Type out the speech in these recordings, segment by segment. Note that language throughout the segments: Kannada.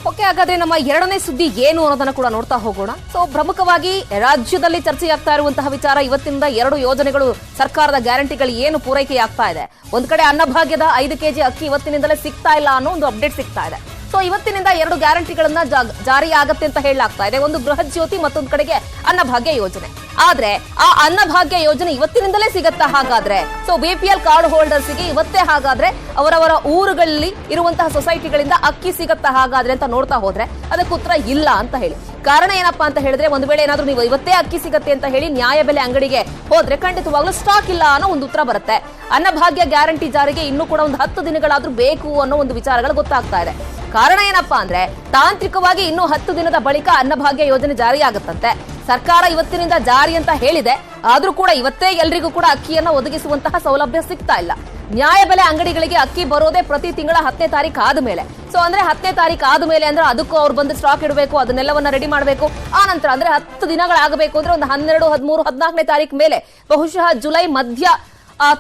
ಓಕೆ, ಹಾಗಾದ್ರೆ ನಮ್ಮ ಎರಡನೇ ಸುದ್ದಿ ಏನು ಅನ್ನೋದನ್ನ ಕೂಡ ನೋಡ್ತಾ ಹೋಗೋಣ. ಸೊ ಪ್ರಮುಖವಾಗಿ ರಾಜ್ಯದಲ್ಲಿ ಚರ್ಚೆಯಾಗ್ತಾ ಇರುವಂತಹ ವಿಚಾರ, ಇವತ್ತಿನಿಂದ 2 ಯೋಜನೆಗಳು, ಸರ್ಕಾರದ ಗ್ಯಾರಂಟಿಗಳು ಏನು ಪೂರೈಕೆಯಾಗ್ತಾ ಇದೆ. ಒಂದ್ ಕಡೆ ಅನ್ನಭಾಗ್ಯದ 5 ಕೆಜಿ ಅಕ್ಕಿ ಇವತ್ತಿನಿಂದಲೇ ಸಿಗ್ತಾ ಇಲ್ಲ ಅನ್ನೋ ಒಂದು ಅಪ್ಡೇಟ್ ಸಿಗ್ತಾ ಇದೆ. ಸೊ ಇವತ್ತಿನಿಂದ 2 ಗ್ಯಾರಂಟಿಗಳನ್ನ ಜಾರಿ ಆಗತ್ತೆ ಅಂತ ಹೇಳಲಾಗ್ತಾ ಇದೆ. ಒಂದು ಬೃಹತ್ ಜ್ಯೋತಿ, ಮತ್ತೊಂದು ಕಡೆಗೆ ಅನ್ನಭಾಗ್ಯ ಯೋಜನೆ. ಆದ್ರೆ ಆ ಅನ್ನಭಾಗ್ಯ ಯೋಜನೆ ಇವತ್ತಿನಿಂದಲೇ ಸಿಗತ್ತಾ? ಹಾಗಾದ್ರೆ ಸೊ ಬಿಪಿಎಲ್ ಕಾರ್ಡ್ ಹೋಲ್ಡರ್ಸ್ಗೆ ಇವತ್ತೇ ಹಾಗಾದ್ರೆ ಅವರವರ ಊರುಗಳಲ್ಲಿ ಇರುವಂತಹ ಸೊಸೈಟಿಗಳಿಂದ ಅಕ್ಕಿ ಸಿಗತ್ತಾ ಹಾಗಾದ್ರೆ ಅಂತ ನೋಡ್ತಾ ಹೋದ್ರೆ ಅದಕ್ಕೆ ಉತ್ತರ ಇಲ್ಲ ಅಂತ ಹೇಳಿ. ಕಾರಣ ಏನಪ್ಪಾ ಅಂತ ಹೇಳಿದ್ರೆ, ಒಂದು ವೇಳೆ ಏನಾದ್ರೂ ನೀವು ಇವತ್ತೇ ಅಕ್ಕಿ ಸಿಗತ್ತೆ ಅಂತ ಹೇಳಿ ನ್ಯಾಯಬೆಲೆ ಅಂಗಡಿಗೆ ಹೋದ್ರೆ ಖಂಡಿತವಾಗ್ಲೂ ಸ್ಟಾಕ್ ಇಲ್ಲ ಅನ್ನೋ ಒಂದು ಉತ್ತರ ಬರುತ್ತೆ. ಅನ್ನಭಾಗ್ಯ ಗ್ಯಾರಂಟಿ ಜಾರಿಗೆ ಇನ್ನೂ ಕೂಡ ಒಂದು 10 ದಿನಗಳಾದ್ರೂ ಬೇಕು ಅನ್ನೋ ಒಂದು ವಿಚಾರಗಳು ಗೊತ್ತಾಗ್ತಾ ಇದೆ. ಕಾರಣ ಏನಪ್ಪಾ ಅಂದ್ರೆ, ತಾಂತ್ರಿಕವಾಗಿ ಇನ್ನೂ 10 ದಿನದ ಬಳಿಕ ಅನ್ನಭಾಗ್ಯ ಯೋಜನೆ ಜಾರಿಯಾಗುತ್ತಂತೆ. ಸರ್ಕಾರ ಇವತ್ತಿನಿಂದ ಜಾರಿ ಅಂತ ಹೇಳಿದೆ, ಆದ್ರೂ ಕೂಡ ಇವತ್ತೇ ಎಲ್ರಿಗೂ ಕೂಡ ಅಕ್ಕಿಯನ್ನ ಒದಗಿಸುವಂತಹ ಸೌಲಭ್ಯ ಸಿಗ್ತಾ ಇಲ್ಲ. ನ್ಯಾಯಬೆಲೆ ಅಂಗಡಿಗಳಿಗೆ ಅಕ್ಕಿ ಬರೋದೇ ಪ್ರತಿ ತಿಂಗಳ 10ನೇ ತಾರೀಕು ಆದ್ಮೇಲೆ. ಸೊ ಅಂದ್ರೆ 10ನೇ ತಾರೀಕು ಆದ್ಮೇಲೆ ಅಂದ್ರೆ ಅದಕ್ಕೂ ಅವ್ರು ಬಂದು ಸ್ಟಾಕ್ ಇಡಬೇಕು, ಅದನ್ನೆಲ್ಲವನ್ನ ರೆಡಿ ಮಾಡಬೇಕು. ಆ ನಂತರ ಅಂದ್ರೆ 10 ದಿನಗಳಾಗಬೇಕು ಅಂದ್ರೆ ಒಂದು 12, 13, 14ನೇ ತಾರೀಕು ಮೇಲೆ, ಬಹುಶಃ ಜುಲೈ ಮಧ್ಯ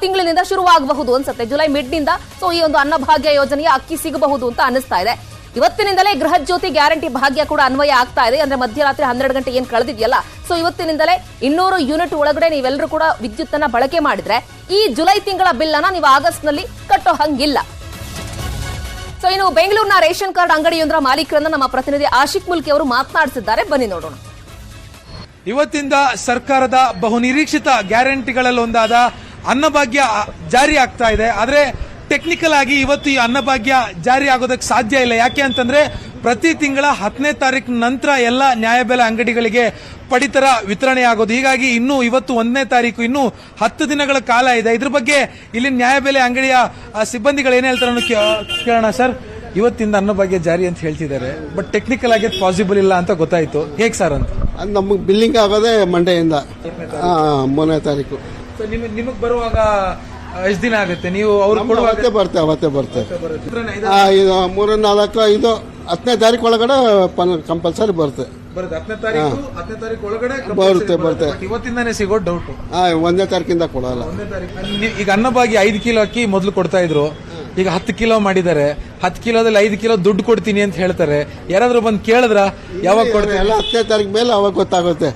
ತಿಂಗಳಿನಿಂದ ಶುರುವಾಗಬಹುದು ಅನ್ಸುತ್ತೆ, ಜುಲೈ ಮಿಡ್ನಿಂದ. ಸೊ ಈ ಒಂದು ಅನ್ನಭಾಗ್ಯ ಯೋಜನೆಯ ಅಕ್ಕಿ ಸಿಗಬಹುದು ಅಂತ ಅನಿಸ್ತಾ ಇದೆ. ಇವತ್ತಿನಿಂದಲೇ ಗೃಹ ಜ್ಯೋತಿ ಗ್ಯಾರಂಟಿ ಭಾಗ್ಯ ಕೂಡ ಅನ್ವಯ ಆಗ್ತಾ ಇದೆ. ಅಂದ್ರೆ ಮಧ್ಯರಾತ್ರಿ 12 ಗಂಟೆ ಏನ್ ಕಳೆದಿದೆಯಲ್ಲ, ಸೊ ಇವತ್ತಿನಿಂದಲೇ 200 ಯೂನಿಟ್ ಒಳಗಡೆ ನೀವೆಲ್ಲರೂ ಕೂಡ ವಿದ್ಯುತ್ ಅನ್ನ ಬಳಕೆ ಮಾಡಿದ್ರೆ ಈ ಜುಲೈ ತಿಂಗಳ ಬಿಲ್ ಅನ್ನ ನೀವು ಆಗಸ್ಟ್ ನಲ್ಲಿ ಕಟ್ಟೋ ಹಂಗಿಲ್ಲ. ಸೊ ಇನ್ನು ಬೆಂಗಳೂರಿನ ರೇಷನ್ ಕಾರ್ಡ್ ಅಂಗಡಿಯೊಂದರ ಮಾಲೀಕರನ್ನ ನಮ್ಮ ಪ್ರತಿನಿಧಿ ಆಶಿಕ್ ಮುಲ್ಕಿ ಅವರು ಮಾತನಾಡಿಸಿದ್ದಾರೆ, ಬನ್ನಿ ನೋಡೋಣ. ಇವತ್ತಿಂದ ಸರ್ಕಾರದ ಬಹುನಿರೀಕ್ಷಿತ ಗ್ಯಾರಂಟಿಗಳಲ್ಲೊಂದಾದ ಅನ್ನಭಾಗ್ಯ ಜಾರಿ ಆಗ್ತಾ ಇದೆ. ಆದ್ರೆ ಟೆಕ್ನಿಕಲ್ ಆಗಿ ಇವತ್ತು ಈ ಅನ್ನಭಾಗ್ಯ ಜಾರಿ ಆಗೋದಕ್ಕೆ ಸಾಧ್ಯ ಇಲ್ಲ. ಯಾಕೆ ಅಂತಂದ್ರೆ ಪ್ರತಿ ತಿಂಗಳ 10ನೇ ತಾರೀಕು ನಂತರ ಎಲ್ಲ ನ್ಯಾಯಬೆಲೆ ಅಂಗಡಿಗಳಿಗೆ ಪಡಿತರ ವಿತರಣೆ ಆಗೋದು. ಹೀಗಾಗಿ ಇನ್ನು ಇವತ್ತು 1ನೇ ತಾರೀಕು, ಇನ್ನು 10 ದಿನಗಳ ಕಾಲ ಇದೆ. ಇದ್ರ ಬಗ್ಗೆ ಇಲ್ಲಿ ನ್ಯಾಯಬೆಲೆ ಅಂಗಡಿಯ ಸಿಬ್ಬಂದಿಗಳು ಏನ್ ಹೇಳ್ತಾರೆ ಕೇಳೋಣ. ಸರ್, ಇವತ್ತಿಂದ ಅನ್ನಭಾಗ್ಯ ಜಾರಿ ಅಂತ ಹೇಳ್ತಿದ್ದಾರೆ, ಬಟ್ ಟೆಕ್ನಿಕಲ್ ಆಗಿ ಪಾಸಿಬಲ್ ಇಲ್ಲ ಅಂತ ಗೊತ್ತಾಯ್ತು. ಹೇಗೆ ಸರ್ ಅಂತ? ನಮಗೆ ಬಿಲ್ಲಿಂಗ್ ಆಗೋದೇ ಮಂಡೆಯಿಂದ 3ನೇ ತಾರೀಕು. ನಿಮಗೆ ಬರುವಾಗ ಎಷ್ಟು ದಿನ ಆಗುತ್ತೆ? ನೀವು ಅವ್ರು ಅವತ್ತೇ ಬರುತ್ತೆ 3, 4, 5, 10ನೇ ತಾರೀಕು ಒಳಗಡೆ ಕಂಪಲ್ಸರಿ ಬರುತ್ತೆ. 10ನೇ ತಾರೀಕು ಒಳಗಡೆ ಬರುತ್ತೆ. ಇವತ್ತಿಂದಾನೇ ಸಿಗೋ ಡೌಟ್. 1ನೇ ತಾರೀಕಿಂದ ಕೊಡಲ್ಲ. ಈಗ ಅನ್ನಭಾಗ್ಯ 5 ಕಿಲೋ ಅಕ್ಕಿ ಮೊದಲು ಕೊಡ್ತಾ ಇದ್ರು, ಈಗ 10 ಕಿಲೋ ಮಾಡಿದ್ದಾರೆ. 10 ಕಿಲೋದಲ್ಲಿ 5 ಕಿಲೋ ದುಡ್ಡು ಕೊಡ್ತೀನಿ ಅಂತ ಹೇಳ್ತಾರೆ. ಯಾರಾದ್ರೂ ಬಂದು ಕೇಳಿದ್ರ ಯಾವಾಗ ಕೊಡ್ತಾರೆ? ಎಲ್ಲ 10ನೇ ತಾರೀಕು ಮೇಲೆ ಅವಾಗ ಗೊತ್ತಾಗುತ್ತೆ.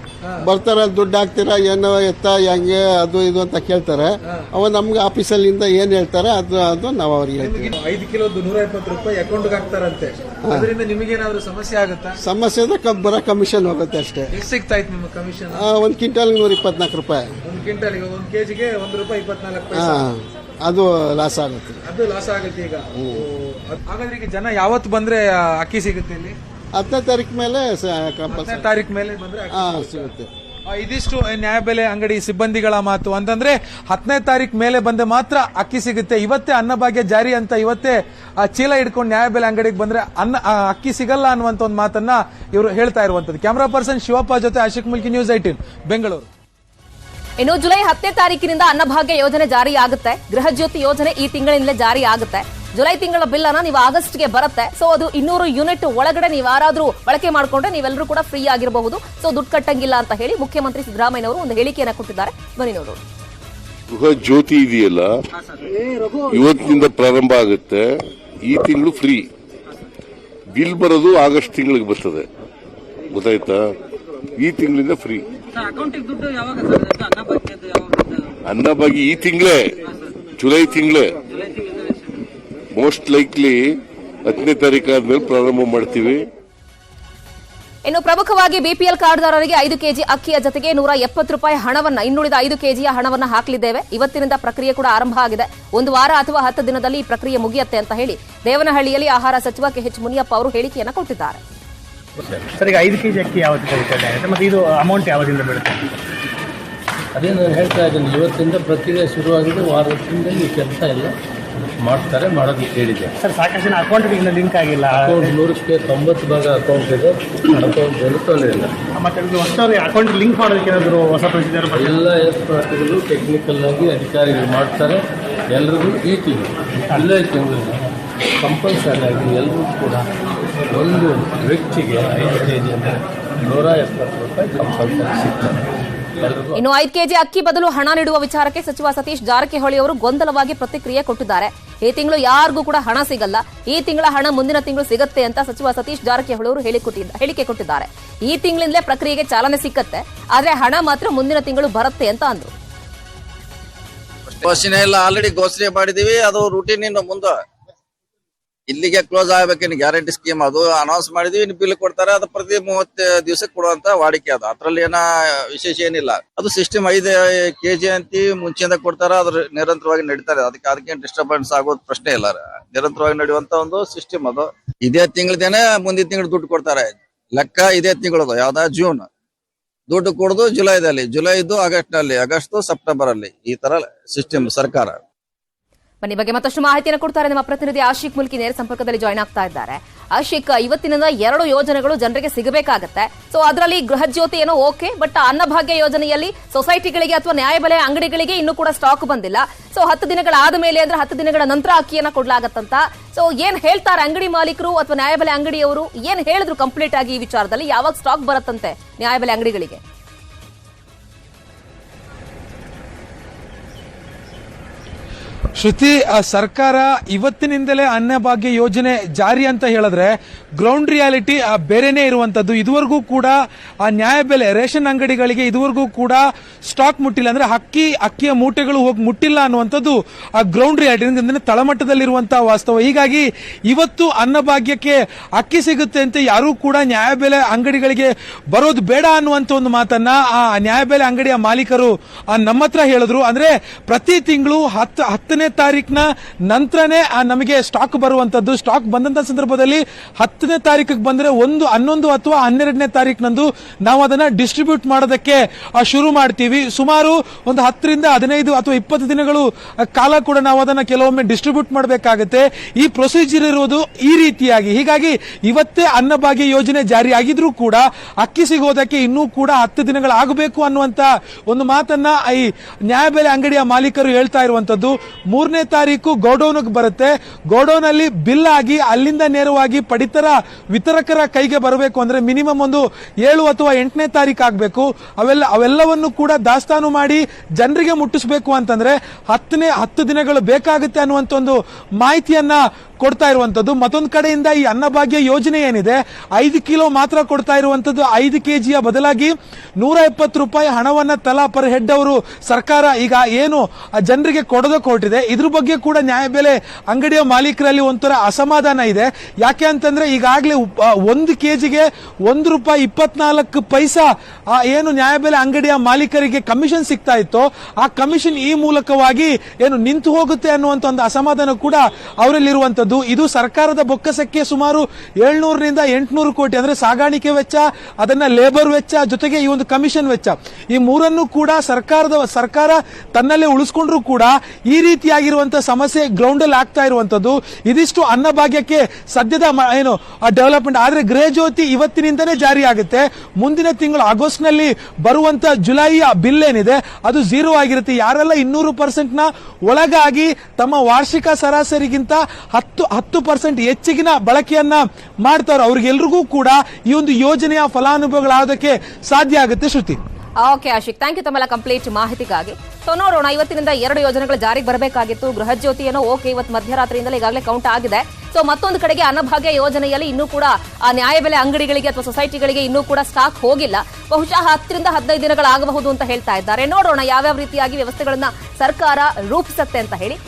ಬರ್ತಾರ, ದುಡ್ಡು ಹಾಕ್ತೀರಾ, ಏನೋ ಎತ್ತ ಹೆಂಗೆ ಅದು ಇದು ಅಂತ ಕೇಳ್ತಾರೆ. ಅವ ನಮ್ಗೆ ಆಫೀಸಲ್ಲಿಂದ ಏನ್ ಹೇಳ್ತಾರೆ ಅದು ನಾವು ಅವ್ರಿಗೆ ಹೇಳ್ತೀವಿ. 5 ಕಿಲೋದು 120 ರೂಪಾಯಿ ಅಕೌಂಟ್ಗೆ ಹಾಕ್ತಾರಂತೆ. ಅದರಿಂದ ನಿಮಗೇನಾದ್ರೂ ಸಮಸ್ಯೆ ಆಗುತ್ತಾ? ಸಮಸ್ಯೆ ಬರೋ ಕಮಿಷನ್ ಹೋಗುತ್ತೆ ಅಷ್ಟೇ. ಎಷ್ಟು ಸಿಗ್ತಾ ಇತ್ತು ನಿಮ್ಮ ಕಮಿಷನ್? 1 ಕ್ವಿಂಟಲ್ಗೆ 124 ರೂಪಾಯಿ. 1 ಕ್ವಿಂಟಲ್ಗೆ 1 ಕೆಜಿಗೆ ₹1.24. ಅದು ಲಾಸ್ ಆಗುತ್ತೆ. ಅದು ಲಾಸ್ ಆಗುತ್ತೆ. ಈಗ ಹಾಗಾದ್ರೆ ಈಗ ಜನ ಯಾವತ್ತು ಬಂದ್ರೆ ಅಕ್ಕಿ ಸಿಗುತ್ತೆ ಇಲ್ಲಿ? 10ನೇ ತಾರೀಕು ಮೇಲೆ 10ನೇ ತಾರೀಕು ಮೇಲೆ ಬಂದ್ರೆ ಸಿಗುತ್ತೆ. ಇದಿಷ್ಟು ನ್ಯಾಯಬೆಲೆ ಅಂಗಡಿ ಸಿಬ್ಬಂದಿಗಳ ಮಾತು. ಅಂತಂದ್ರೆ 10ನೇ ತಾರೀಕು ಮೇಲೆ ಬಂದ್ರೆ ಮಾತ್ರ ಅಕ್ಕಿ ಸಿಗುತ್ತೆ. ಇವತ್ತೇ ಅನ್ನಭಾಗ್ಯ ಜಾರಿ ಅಂತ ಇವತ್ತೇ ಚೀಲ ಹಿಡ್ಕೊಂಡು ನ್ಯಾಯಬೆಲೆ ಅಂಗಡಿಗೆ ಬಂದ್ರೆ ಅಕ್ಕಿ ಸಿಗಲ್ಲ ಅನ್ನುವಂತ ಒಂದು ಮಾತನ್ನ ಇವರು ಹೇಳ್ತಾ ಇರುವಂತದ್ದು. ಕ್ಯಾಮರಾ ಪರ್ಸನ್ ಶಿವಪ್ಪ ಜೊತೆ ಆಶಿಕ್ ಮುಲ್ಕಿ, ನ್ಯೂಸ್ 18 ಬೆಂಗಳೂರು. ಇನ್ನು ಜುಲೈ 10ನೇ ತಾರೀಕಿನಿಂದ ಅನ್ನಭಾಗ್ಯ ಯೋಜನೆ ಜಾರಿ ಆಗುತ್ತೆ. ಗೃಹ ಜ್ಯೋತಿ ಯೋಜನೆ ಈ ತಿಂಗಳಿಂದಲೇ ಜಾರಿ ಆಗುತ್ತೆ. ಜುಲೈ ತಿಂಗಳ ಬಿಲ್ ಅನ್ನ ನೀವು ಆಗಸ್ಟ್ಗೆ ಬರುತ್ತೆ. ಸೊ ಅದು 200 ಯೂನಿಟ್ ಒಳಗಡೆ ನೀವು ಯಾರಾದ್ರೂ ಬಳಕೆ ಮಾಡಿಕೊಂಡ್ರೆ ನೀವೆಲ್ಲರೂ ಕೂಡ ಫ್ರೀ ಆಗಿರಬಹುದು. ಸೊ ದುಡ್ಡು ಕಟ್ಟಂಗಿಲ್ಲ ಅಂತ ಹೇಳಿ ಮುಖ್ಯಮಂತ್ರಿ ಸಿದ್ದರಾಮಯ್ಯ ಅವರು ಒಂದು ಹೇಳಿಕೆಯನ್ನು ಕೊಟ್ಟಿದ್ದಾರೆ, ಬನ್ನಿ ನೋಡೋಣ. ಗೃಹ ಜ್ಯೋತಿ ಇದೆಯಲ್ಲ, ಇವತ್ತಿನಿಂದ ಪ್ರಾರಂಭ ಆಗುತ್ತೆ. ಈ ತಿಂಗಳು ಫ್ರೀ. ಬಿಲ್ ಬರೋದು ಆಗಸ್ಟ್ ತಿಂಗಳಿಗೆ ಬರ್ತದೆ, ಗೊತ್ತಾಯ್ತಾ? ಈ ತಿಂಗಳಿಂದ ಫ್ರೀ. ಅನ್ನಭಾಗ್ಯ ಈ ತಿಂಗಳೇ, ಜುಲೈ ತಿಂಗಳೇ. ಮೋಸ್ಟ್ ಲೈಕ್ಲಿ 10ನೇ ತಾರೀಕು ಆದ್ಮೇಲೆ ಪ್ರಾರಂಭ ಮಾಡ್ತೀವಿ. ಇನ್ನು ಪ್ರಮುಖವಾಗಿ ಬಿಪಿಎಲ್ ಕಾರ್ಡ್ದಾರರಿಗೆ 5 ಕೆಜಿ ಅಕ್ಕಿಯ ಜೊತೆಗೆ ₹170 ಹಣವನ್ನ, ಇನ್ನುಳಿದ 5 ಕೆಜಿಯ ಹಣವನ್ನ ಹಾಕಲಿದ್ದೇವೆ. ಇವತ್ತಿನಿಂದ ಪ್ರಕ್ರಿಯೆ ಕೂಡ ಆರಂಭ ಆಗಿದೆ. 1 ವಾರ ಅಥವಾ 10 ದಿನದಲ್ಲಿ ಈ ಪ್ರಕ್ರಿಯೆ ಮುಗಿಯುತ್ತೆ ಅಂತ ಹೇಳಿ ದೇವನಹಳ್ಳಿಯಲ್ಲಿ ಆಹಾರ ಸಚಿವ KH ಮುನಿಯಪ್ಪ ಅವರು ಹೇಳಿಕೆಯನ್ನು ಕೊಟ್ಟಿದ್ದಾರೆ. ಸರ್, ಈಗ 5 ಕೆಜಿ ಅಕ್ಕಿ ಯಾವತ್ತಿಂದ ವಿತರಣೆ ಆಗುತ್ತೆ ಮತ್ತು ಇದು ಅಮೌಂಟ್ ಯಾವತ್ತಿಂದ ಬೀಳುತ್ತೆ? ಅದೇ ನಾನು ಹೇಳ್ತಾ ಇದ್ದೀನಿ, ಇವತ್ತಿಂದ ಪ್ರಕ್ರಿಯೆ ಶುರುವಾಗಿದೆ. ವಾರದಿಂದ ಈ ಕೆಲಸ ಎಲ್ಲ ಮಾಡ್ತಾರೆ, ಮಾಡೋದಕ್ಕೆ ಹೇಳಿದೆ. ಸರ್, ಸಾಕಷ್ಟು ಜನ ಅಕೌಂಟ್ಗೆ ಇನ್ನೂ ಲಿಂಕ್ ಆಗಿಲ್ಲ. ಅಕೌಂಟ್ 100ಕ್ಕೆ 90 ಭಾಗ ಅಕೌಂಟ್ ಇದೆ, ಅಕೌಂಟ್ ಬೆಳೀತಾನೆ ಇಲ್ಲ. ಮತ್ತು ಇದು ಹೊಸದಾಗಿ ಅಕೌಂಟ್ ಲಿಂಕ್ ಮಾಡೋದಕ್ಕೆ ಏನಾದರೂ ಹೊಸ ಪ್ರೊಸೀಜರ್? ಎಲ್ಲ ಏರ್ಪಾಡುಗಳು ಟೆಕ್ನಿಕಲ್ ಆಗಿ ಅಧಿಕಾರಿಗಳು ಮಾಡ್ತಾರೆ. ಎಲ್ರಿಗೂ ಈ ತಿಂಗಳು, ಜುಲೈ ತಿಂಗಳು ಕಂಪಲ್ಸರಿ ಆಗಿ ಎಲ್ಲರೂ ಕೂಡ ಒಂದು ವ್ಯಕ್ತಿಗೆ 5 ಕೆಜಿ ಅಂದರೆ ₹170 ಕಂಪಲ್ಸರಿ ಸಿಗ್ತದೆ. ಇನ್ನು 5 ಕೆಜಿ ಅಕ್ಕಿ ಬದಲು ಹಣ ನೀಡುವ ವಿಚಾರಕ್ಕೆ ಸಚಿವ ಸತೀಶ್ ಜಾರಕಿಹೊಳಿ ಅವರು ಗೊಂದಲವಾಗಿ ಪ್ರತಿಕ್ರಿಯೆ ಕೊಟ್ಟಿದ್ದಾರೆ. ಈ ತಿಂಗಳು ಯಾರಿಗೂ ಕೂಡ ಹಣ ಸಿಗಲ್ಲ, ಈ ತಿಂಗಳ ಹಣ ಮುಂದಿನ ತಿಂಗಳು ಸಿಗತ್ತೆ ಅಂತ ಸಚಿವ ಸತೀಶ್ ಜಾರಕಿಹೊಳಿ ಅವರು ಹೇಳಿಕೆ ಕೊಟ್ಟಿದ್ದಾರೆ. ಈ ತಿಂಗಳಿಂದಲೇ ಪ್ರಕ್ರಿಯೆಗೆ ಚಾಲನೆ ಸಿಕ್ಕತ್ತೆ, ಆದ್ರೆ ಹಣ ಮಾತ್ರ ಮುಂದಿನ ತಿಂಗಳು ಬರುತ್ತೆ ಅಂತ ಅಂದ್ರು. ಘೋಷಣೆ ಎಲ್ಲ ಆಲ್ರೆಡಿ ಘೋಷಣೆ ಮಾಡಿದೀವಿ, ಅದು ರೂಟೀನ್ ಇನ್ನು ಮುಂದೆ ಇಲ್ಲಿಗೆ ಕ್ಲೋಸ್ ಆಗ್ಬೇಕೇನು ಗ್ಯಾರಂಟಿ ಸ್ಕೀಮ್ ಅದು ಅನೌನ್ಸ್ ಮಾಡಿದೀವಿ. ಇನ್ನು ಬಿಲ್ ಕೊಡ್ತಾರೆ, ಅದು ಪ್ರತಿ 30 ದಿವಸಕ್ಕೆ ಕೊಡುವಂತ ವಾಡಿಕೆ ಅದು, ಅದ್ರಲ್ಲಿ ಏನ ವಿಶೇಷ ಏನಿಲ್ಲ. ಅದು ಸಿಸ್ಟಮ್ 5 kg ಅಂತ ಮುಂಚೆಯಿಂದ ಕೊಡ್ತಾರೆ, ಅದ್ರ ನಿರಂತರವಾಗಿ ನಡೀತಾರೆ. ಅದಕ್ಕೆ ಡಿಸ್ಟರ್ಬೆನ್ಸ್ ಆಗೋದು ಪ್ರಶ್ನೆ ಇಲ್ಲ, ನಿರಂತರವಾಗಿ ನಡೆಯುವಂತ ಒಂದು ಸಿಸ್ಟಮ್ ಅದು. ಇದೇ ತಿಂಗಳದೇನೆ ಮುಂದಿನ ತಿಂಗಳು ದುಡ್ಡು ಕೊಡ್ತಾರೆ. ಲೆಕ್ಕ ಇದೇ ತಿಂಗಳದು, ಯಾವ್ದ ಜೂನ್ ದುಡ್ಡು ಕೊಡುದು ಜುಲೈದು ಆಗಸ್ಟ್ ನಲ್ಲಿ, ಆಗಸ್ಟ್ ಸೆಪ್ಟೆಂಬರ್ ಅಲ್ಲಿ, ಈ ತರ ಸಿಸ್ಟಮ್ ಸರ್ಕಾರ. ಬನ್ನಿ ಬಗ್ಗೆ ಮತ್ತಷ್ಟು ಮಾಹಿತಿಯನ್ನು ಕೊಡ್ತಾರೆ ನಮ್ಮ ಪ್ರತಿನಿಧಿ ಆಶಿಕ್ ಮುಲ್ಕಿ ನೇರ ಸಂಪರ್ಕದಲ್ಲಿ ಜಾಯ್ನ್ ಆಗ್ತಾ ಇದ್ದಾರೆ. ಆಶಿಕ್, ಇವತ್ತಿನಿಂದ 2 ಯೋಜನೆಗಳು ಜನರಿಗೆ ಸಿಗಬೇಕಾಗತ್ತೆ. ಸೊ ಅದರಲ್ಲಿ ಗೃಹ ಜ್ಯೋತಿ ಏನೋ ಓಕೆ, ಬಟ್ ಅನ್ನಭಾಗ್ಯ ಯೋಜನೆಯಲ್ಲಿ ಸೊಸೈಟಿಗಳಿಗೆ ಅಥವಾ ನ್ಯಾಯಬೆಲೆ ಅಂಗಡಿಗಳಿಗೆ ಇನ್ನೂ ಕೂಡ ಸ್ಟಾಕ್ ಬಂದಿಲ್ಲ. ಸೊ 10 ದಿನಗಳಾದ ಮೇಲೆ ಅಂದ್ರೆ 10 ದಿನಗಳ ನಂತರ ಅಕ್ಕಿಯನ್ನ ಕೊಡ್ಲಾಗತ್ತಂತ. ಸೊ ಏನ್ ಹೇಳ್ತಾರೆ ಅಂಗಡಿ ಮಾಲೀಕರು ಅಥವಾ ನ್ಯಾಯಬೆಲೆ ಅಂಗಡಿಯವರು, ಏನ್ ಹೇಳಿದ್ರು ಕಂಪ್ಲೀಟ್ ಆಗಿ ಈ ವಿಚಾರದಲ್ಲಿ? ಯಾವಾಗ ಸ್ಟಾಕ್ ಬರುತ್ತಂತೆ ನ್ಯಾಯಬೆಲೆ ಅಂಗಡಿಗಳಿಗೆ? ಶ್ರುತಿ, ಸರ್ಕಾರ ಇವತ್ತಿನಿಂದಲೇ ಅನ್ನಭಾಗ್ಯ ಯೋಜನೆ ಜಾರಿ ಅಂತ ಹೇಳಿದ್ರೆ ಗ್ರೌಂಡ್ ರಿಯಾಲಿಟಿ ಬೇರೆನೇ ಇರುವಂತದ್ದು. ಇದುವರೆಗೂ ಕೂಡ ಆ ನ್ಯಾಯಬೆಲೆ ರೇಷನ್ ಅಂಗಡಿಗಳಿಗೆ ಇದುವರೆಗೂ ಕೂಡ ಸ್ಟಾಕ್ ಮುಟ್ಟಿಲ್ಲ, ಅಂದ್ರೆ ಅಕ್ಕಿಯ ಮೂಟೆಗಳು ಹೋಗಿ ಮುಟ್ಟಿಲ್ಲ ಅನ್ನುವಂಥದ್ದು ಆ ಗ್ರೌಂಡ್ ರಿಯಾಲಿಟಿ ತಳಮಟ್ಟದಲ್ಲಿರುವಂತಹ ವಾಸ್ತವ. ಹೀಗಾಗಿ ಇವತ್ತು ಅನ್ನಭಾಗ್ಯಕ್ಕೆ ಅಕ್ಕಿ ಸಿಗುತ್ತೆ ಅಂತ ಯಾರೂ ಕೂಡ ನ್ಯಾಯಬೆಲೆ ಅಂಗಡಿಗಳಿಗೆ ಬರೋದು ಬೇಡ ಅನ್ನುವಂಥ ಒಂದು ಮಾತನ್ನ ಆ ನ್ಯಾಯಬೆಲೆ ಅಂಗಡಿಯ ಮಾಲೀಕರು ನಮ್ಮ ಹತ್ರ ಹೇಳಿದ್ರು. ಅಂದ್ರೆ ಪ್ರತಿ ತಿಂಗಳು 10ನೇ ತಾರೀಕಿನ ನಂತರನೇ ನಮಗೆ ಸ್ಟಾಕ್ ಬರುವಂತದ್ದು. ಸ್ಟಾಕ್ ಬಂದಂತ ಸಂದರ್ಭದಲ್ಲಿ 10ನೇ ತಾರೀಕಿಗೆ ಬಂದ್ರೆ 11 ಅಥವಾ 12ನೇ ತಾರೀಕಿನಂದು ನಾವು ಅದನ್ನ ಡಿಸ್ಟ್ರಿಬ್ಯೂಟ್ ಮಾಡೋದಕ್ಕೆ ಶುರು ಮಾಡ್ತೀವಿ. ಸುಮಾರು ಒಂದು 10 ರಿಂದ 15 ಅಥವಾ 20 ದಿನಗಳು ಕಾಲ ಕೂಡ ನಾವು ಅದನ್ನ ಕೆಲವೊಮ್ಮೆ ಡಿಸ್ಟ್ರಿಬ್ಯೂಟ್ ಮಾಡಬೇಕಾಗುತ್ತೆ. ಈ ಪ್ರೊಸೀಜರ್ ಇರುವುದು ಈ ರೀತಿಯಾಗಿ. ಹೀಗಾಗಿ ಇವತ್ತೇ ಅನ್ನಭಾಗ್ಯ ಯೋಜನೆ ಜಾರಿ ಆಗಿದ್ರೂ ಕೂಡ ಅಕ್ಕಿ ಸಿಗೋದಕ್ಕೆ ಇನ್ನೂ ಕೂಡ 10 ದಿನಗಳಾಗಬೇಕು ಅನ್ನುವಂತ ಒಂದು ಮಾತನ್ನ ಈ ನ್ಯಾಯಬೆಲೆ ಅಂಗಡಿಯ ಮಾಲೀಕರು ಹೇಳ್ತಾ ಇರುವಂತದ್ದು. 3ನೇ ತಾರೀಕು ಗೋಡೌನ್ಗೆ ಬರುತ್ತೆ. ಗೋಡೌನ್ ಅಲ್ಲಿ ಬಿಲ್ ಆಗಿ ಅಲ್ಲಿಂದ ನೇರವಾಗಿ ಪಡಿತರ ವಿತರಕರ ಕೈಗೆ ಬರಬೇಕು ಅಂದ್ರೆ ಮಿನಿಮಮ್ ಒಂದು 7 ಅಥವಾ 8ನೇ ತಾರೀಕು ಆಗಬೇಕು. ಅವೆಲ್ಲವನ್ನು ಕೂಡ ದಾಸ್ತಾನು ಮಾಡಿ ಜನರಿಗೆ ಮುಟ್ಟಿಸಬೇಕು ಅಂತಂದ್ರೆ 10 ದಿನಗಳು ಬೇಕಾಗುತ್ತೆ ಅನ್ನುವಂತ ಒಂದು ಮಾಹಿತಿಯನ್ನ ಕೊಡ್ತಾ ಇರುವಂತದ್ದು. ಮತ್ತೊಂದು ಕಡೆಯಿಂದ ಈ ಅನ್ನಭಾಗ್ಯ ಯೋಜನೆ ಏನಿದೆ 5 ಕಿಲೋ ಮಾತ್ರ ಕೊಡ್ತಾ ಇರುವಂತದ್ದು. 5 kgಯ ಬದಲಾಗಿ 170 ರೂಪಾಯಿ ಹಣವನ್ನ ತಲಾ ಪರ್ ಹೆಡ್ ಅವರು ಸರ್ಕಾರ ಈಗ ಏನು ಜನರಿಗೆ ಕೊಡೋದಕ್ಕೆ ಹೊರಟಿದೆ. ಇದ್ರ ಬಗ್ಗೆ ಕೂಡ ನ್ಯಾಯಬೆಲೆ ಅಂಗಡಿಯ ಮಾಲೀಕರಲ್ಲಿ ಒಂಥರ ಅಸಮಾಧಾನ ಇದೆ. ಯಾಕೆ ಅಂತಂದ್ರೆ ಈಗಾಗಲೇ 1 kgಗೆ ₹1.24 ಏನು ನ್ಯಾಯಬೆಲೆ ಅಂಗಡಿಯ ಮಾಲೀಕರಿಗೆ ಕಮಿಷನ್ ಸಿಗ್ತಾ ಇತ್ತು, ಆ ಕಮಿಷನ್ ಈ ಮೂಲಕವಾಗಿ ಏನು ನಿಂತು ಹೋಗುತ್ತೆ ಅನ್ನುವಂತ ಒಂದು ಅಸಮಾಧಾನ ಕೂಡ ಅವರಲ್ಲಿರುವಂತದ್ದು. ಇದು ಸರ್ಕಾರದ ಬೊಕ್ಕಸಕ್ಕೆ ಸುಮಾರು 700 ರಿಂದ 800 ಕೋಟಿ, ಅಂದ್ರೆ ಸಾಗಾಣಿಕೆ ವೆಚ್ಚ, ಅದನ್ನ ಲೇಬರ್ ವೆಚ್ಚ, ಜೊತೆಗೆ ಈ ಒಂದು ಕಮಿಷನ್ ವೆಚ್ಚ, ಈ ಮೂರನ್ನು ಕೂಡ ಸರ್ಕಾರ ತನ್ನಲ್ಲೇ ಉಳಿಸ್ಕೊಂಡ್ರು ಕೂಡ ಈ ರೀತಿಯಾಗಿರುವಂತಹ ಸಮಸ್ಯೆ ಗ್ರೌಂಡ್ ಅಲ್ಲಿ ಆಗ್ತಾ ಇರುವಂತದ್ದು. ಇದಿಷ್ಟು ಅನ್ನಭಾಗ್ಯಕ್ಕೆ ಸದ್ಯದ ಏನು ಡೆವಲಪ್ಮೆಂಟ್. ಆದ್ರೆ ಗೃಹ ಜ್ಯೋತಿ ಇವತ್ತಿನಿಂದನೇ ಜಾರಿ ಆಗುತ್ತೆ. ಮುಂದಿನ ತಿಂಗಳು ಆಗಸ್ಟ್ ನಲ್ಲಿ ಬರುವಂತ ಜುಲೈಯ ಬಿಲ್ ಏನಿದೆ ಅದು 0 ಆಗಿರುತ್ತೆ. ಯಾರೆಲ್ಲ 200% ನ ಒಳಗಾಗಿ ತಮ್ಮ ವಾರ್ಷಿಕ ಸರಾಸರಿಗಿಂತ 10% ಹೆಚ್ಚಿಗಿನ ಬಳಕೆಯನ್ನ ಮಾಡ್ತಾರೋ ಅವ್ರಿಗೆಲ್ರಿಗೂ ಕೂಡ ಈ ಒಂದು ಯೋಜನೆಯ ಫಲಾನುಭವಿಗಳಾಗೋದಕ್ಕೆ ಸಾಧ್ಯ ಆಗುತ್ತೆ. ಶ್ರುತಿ, ಓಕೆ ಆಶಿಕ್, ಥ್ಯಾಂಕ್ ಯು ತಮ್ಮೆಲ್ಲ ಕಂಪ್ಲೀಟ್ ಮಾಹಿತಿಗಾಗಿ. ಸೊ ನೋಡೋಣ, ಇವತ್ತಿನಿಂದ 2 ಯೋಜನೆಗಳು ಜಾರಿಗೆ ಬರಬೇಕಾಗಿತ್ತು. ಗೃಹ ಜ್ಯೋತಿ ಏನೋ ಓಕೆ, ಇವತ್ತು ಮಧ್ಯರಾತ್ರಿಯಿಂದಲೇ ಈಗಾಗಲೇ ಕೌಂಟ್ ಆಗಿದೆ. ಸೊ ಮತ್ತೊಂದು ಕಡೆಗೆ ಅನ್ನಭಾಗ್ಯ ಯೋಜನೆಯಲ್ಲಿ ಇನ್ನೂ ಕೂಡ ಆ ನ್ಯಾಯಬೆಲೆ ಅಂಗಡಿಗಳಿಗೆ ಅಥವಾ ಸೊಸೈಟಿಗಳಿಗೆ ಇನ್ನೂ ಕೂಡ ಸ್ಟಾಕ್ ಹೋಗಿಲ್ಲ. ಬಹುಶಃ 10 ರಿಂದ 15 ದಿನಗಳಾಗಬಹುದು ಅಂತ ಹೇಳ್ತಾ ಇದ್ದಾರೆ. ನೋಡೋಣ ಯಾವ್ಯಾವ ರೀತಿಯಾಗಿ ವ್ಯವಸ್ಥೆಗಳನ್ನ ಸರ್ಕಾರ ರೂಪಿಸುತ್ತೆ ಅಂತ ಹೇಳಿ.